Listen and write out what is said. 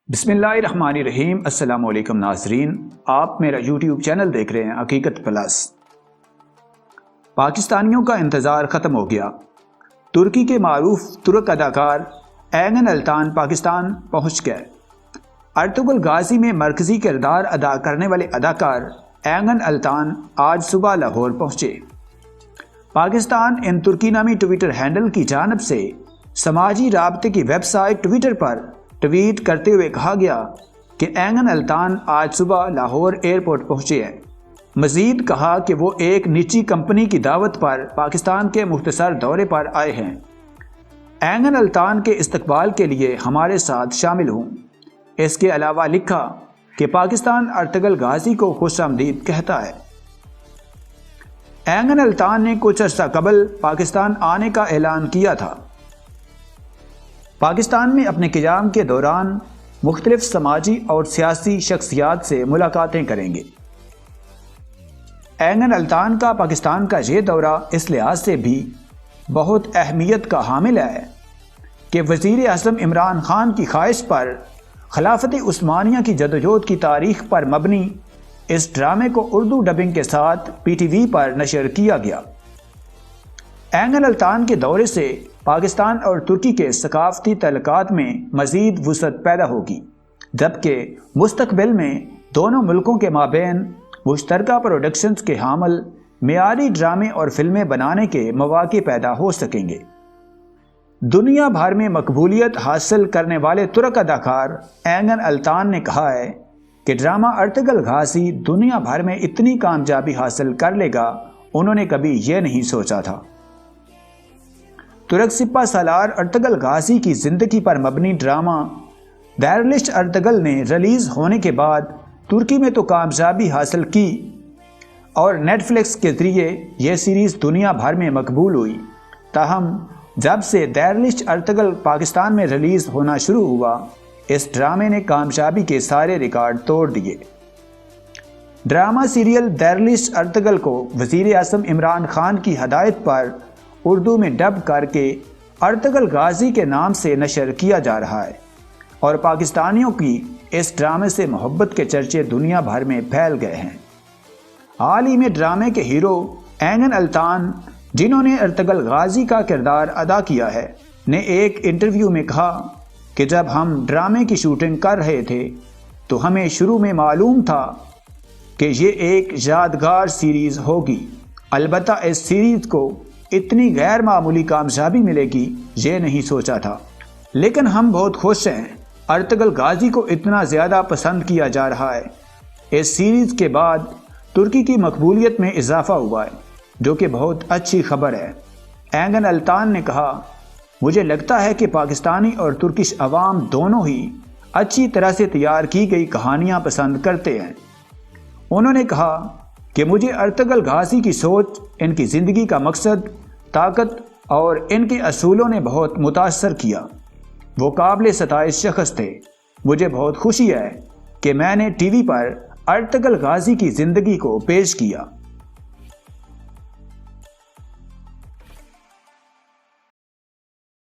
بسم اللہ الرحمن الرحیم۔ السلام علیکم ناظرین، آپ میرا یوٹیوب چینل دیکھ رہے ہیں حقیقت پلس۔ پاکستانیوں کا انتظار ختم ہو گیا۔ ترکی کے معروف ترک اداکار اینگن التان پاکستان پہنچ گئے۔ ارطغرل غازی میں مرکزی کردار ادا کرنے والے اداکار اینگن التان آج صبح لاہور پہنچے۔ پاکستان ان ترکی نامی ٹویٹر ہینڈل کی جانب سے سماجی رابطے کی ویب سائٹ ٹویٹر پر ٹویٹ کرتے ہوئے کہا گیا کہ اینگن التان آج صبح لاہور ایئرپورٹ پہنچے ہیں۔ مزید کہا کہ وہ ایک نجی کمپنی کی دعوت پر پاکستان کے مختصر دورے پر آئے ہیں۔ اینگن التان کے استقبال کے لیے ہمارے ساتھ شامل ہوں۔ اس کے علاوہ لکھا کہ پاکستان ارطغرل غازی کو خوش آمدید کہتا ہے۔ اینگن التان نے کچھ عرصہ قبل پاکستان آنے کا اعلان کیا تھا۔ پاکستان میں اپنے قیام کے دوران مختلف سماجی اور سیاسی شخصیات سے ملاقاتیں کریں گے۔ اینگن التان کا پاکستان کا یہ دورہ اس لحاظ سے بھی بہت اہمیت کا حامل ہے کہ وزیر اعظم عمران خان کی خواہش پر خلافت عثمانیہ کی جدوجہد کی تاریخ پر مبنی اس ڈرامے کو اردو ڈبنگ کے ساتھ پی ٹی وی پر نشر کیا گیا۔ اینگن التان کے دورے سے پاکستان اور ترکی کے ثقافتی تعلقات میں مزید وسعت پیدا ہوگی، جبکہ مستقبل میں دونوں ملکوں کے مابین مشترکہ پروڈکشنز کے حامل معیاری ڈرامے اور فلمیں بنانے کے مواقع پیدا ہو سکیں گے۔ دنیا بھر میں مقبولیت حاصل کرنے والے ترک اداکار اینگن التان نے کہا ہے کہ ڈرامہ ارطغرل غازی دنیا بھر میں اتنی کامیابی حاصل کر لے گا، انہوں نے کبھی یہ نہیں سوچا تھا۔ ترک سپہ سالار ارطغرل غازی کی زندگی پر مبنی ڈرامہ دیرلشٹ ارطغرل نے ریلیز ہونے کے بعد ترکی میں تو کامیابی حاصل کی اور نیٹ فلکس کے ذریعے یہ سیریز دنیا بھر میں مقبول ہوئی، تاہم جب سے دیرلشٹ ارطغرل پاکستان میں ریلیز ہونا شروع ہوا، اس ڈرامے نے کامیابی کے سارے ریکارڈ توڑ دیے۔ ڈرامہ سیریل دیرلشٹ ارطغرل کو وزیر اعظم عمران خان کی ہدایت پر اردو میں ڈب کر کے ارطغرل غازی کے نام سے نشر کیا جا رہا ہے، اور پاکستانیوں کی اس ڈرامے سے محبت کے چرچے دنیا بھر میں پھیل گئے ہیں۔ حال ہی میں ڈرامے کے ہیرو اینگن التان، جنہوں نے ارطغرل غازی کا کردار ادا کیا ہے، نے ایک انٹرویو میں کہا کہ جب ہم ڈرامے کی شوٹنگ کر رہے تھے تو ہمیں شروع میں معلوم تھا کہ یہ ایک یادگار سیریز ہوگی، البتہ اس سیریز کو اتنی غیر معمولی کامیابی ملے گی یہ نہیں سوچا تھا، لیکن ہم بہت خوش ہیں۔ ارطغرل غازی کو اتنا زیادہ پسند کیا جا رہا ہے۔ اس سیریز کے بعد ترکی کی مقبولیت میں اضافہ ہوا ہے، جو کہ بہت اچھی خبر ہے۔ اینگن التان نے کہا، مجھے لگتا ہے کہ پاکستانی اور ترکش عوام دونوں ہی اچھی طرح سے تیار کی گئی کہانیاں پسند کرتے ہیں۔ انہوں نے کہا کہ مجھے ارطغرل غازی کی سوچ، ان کی زندگی کا مقصد، طاقت اور ان کے اصولوں نے بہت متاثر کیا۔ وہ قابل ستائش شخص تھے۔ مجھے بہت خوشی ہے کہ میں نے ٹی وی پر ارطغرل غازی کی زندگی کو پیش کیا۔